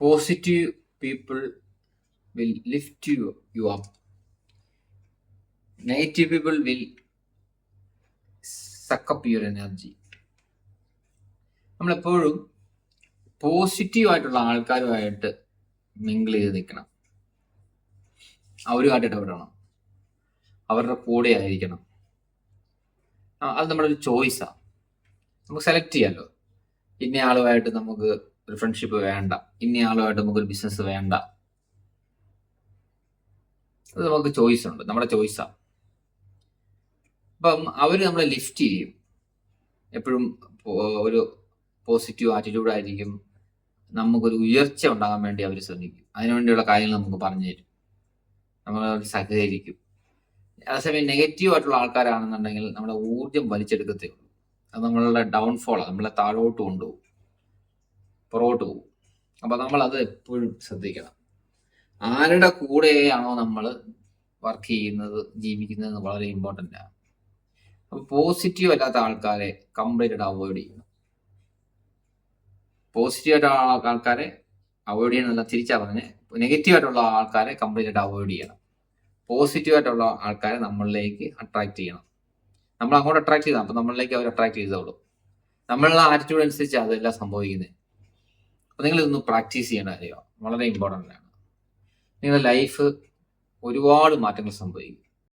Positive people will lift you up. Negative people will suck up your energy. നമ്മളെപ്പോഴും പോസിറ്റീവായിട്ടുള്ള ആൾക്കാരുമായിട്ട് mingle ചെയ്ത് നിൽക്കണം. അവരുമായിട്ട് ഇടപെടണം, അവരുടെ കൂടെ ആയിരിക്കണം. അത് നമ്മുടെ ഒരു ചോയ്സാണ്. നമുക്ക് സെലക്ട് ചെയ്യാമല്ലോ. ഇന്ന ആളുമായിട്ട് നമുക്ക് ഒരു ഫ്രണ്ട്ഷിപ്പ് വേണ്ട, ഇന്ന ആളുമായിട്ട് നമുക്കൊരു ബിസിനസ് വേണ്ട. അത് നമുക്ക് ചോയ്സ് ഉണ്ട്, നമ്മുടെ ചോയ്സാണ്. അപ്പം അവർ നമ്മളെ ലിഫ്റ്റ് ചെയ്യും. എപ്പോഴും ഒരു പോസിറ്റീവ് ആറ്റിറ്റ്യൂഡ് ആയിരിക്കും. നമുക്കൊരു ഉയർച്ച ഉണ്ടാകാൻ വേണ്ടി അവർ ശ്രമിക്കും. അതിനുവേണ്ടിയുള്ള കാര്യങ്ങൾ നമുക്ക് പറഞ്ഞു തരും, നമ്മളോട് സഹകരിക്കും. അതേസമയം നെഗറ്റീവ് ആയിട്ടുള്ള ആൾക്കാരാണെന്നുണ്ടെങ്കിൽ നമ്മുടെ ഊർജം വലിച്ചെടുക്കത്തേ ഉള്ളൂ. അത് നമ്മളുടെ ഡൗൺഫോളാണ്, നമ്മളെ താഴോട്ട് കൊണ്ടുപോകും, പുറകോട്ട് പോകും. അപ്പം നമ്മളത് എപ്പോഴും ശ്രദ്ധിക്കണം. ആരുടെ കൂടെയാണോ നമ്മൾ വർക്ക് ചെയ്യുന്നത്, ജീവിക്കുന്നത് വളരെ ഇമ്പോർട്ടൻ്റ് ആണ്. അപ്പോൾ പോസിറ്റീവ് അല്ലാത്ത ആൾക്കാരെ കംപ്ലീറ്റ് അവോയ്ഡ് ചെയ്യണം. പോസിറ്റീവ് ആയിട്ടുള്ള ആൾക്കാരെ അവോയ്ഡ് ചെയ്യണമെന്നല്ല, തിരിച്ചാ പറഞ്ഞ്, നെഗറ്റീവ് ആയിട്ടുള്ള ആൾക്കാരെ കംപ്ലീറ്റ് അവോയ്ഡ് ചെയ്യണം. പോസിറ്റീവ് ആയിട്ടുള്ള ആൾക്കാരെ നമ്മളിലേക്ക് അട്രാക്ട് ചെയ്യണം. നമ്മൾ അങ്ങോട്ട് അട്രാക്ട് ചെയ്താൽ അപ്പം നമ്മളിലേക്ക് അവർ അട്രാക്ട് ചെയ്തോളൂ. നമ്മളുടെ ആറ്റിറ്റ്യൂഡ് അനുസരിച്ച് അതെല്ലാം സംഭവിക്കുന്നത്. അപ്പം നിങ്ങളിതൊന്ന് പ്രാക്ടീസ് ചെയ്യേണ്ട കാര്യമാണ്, വളരെ ഇമ്പോർട്ടൻ്റ് ആണ്. നിങ്ങളുടെ ലൈഫ് ഒരുപാട് മാറ്റങ്ങൾ സംഭവിക്കും.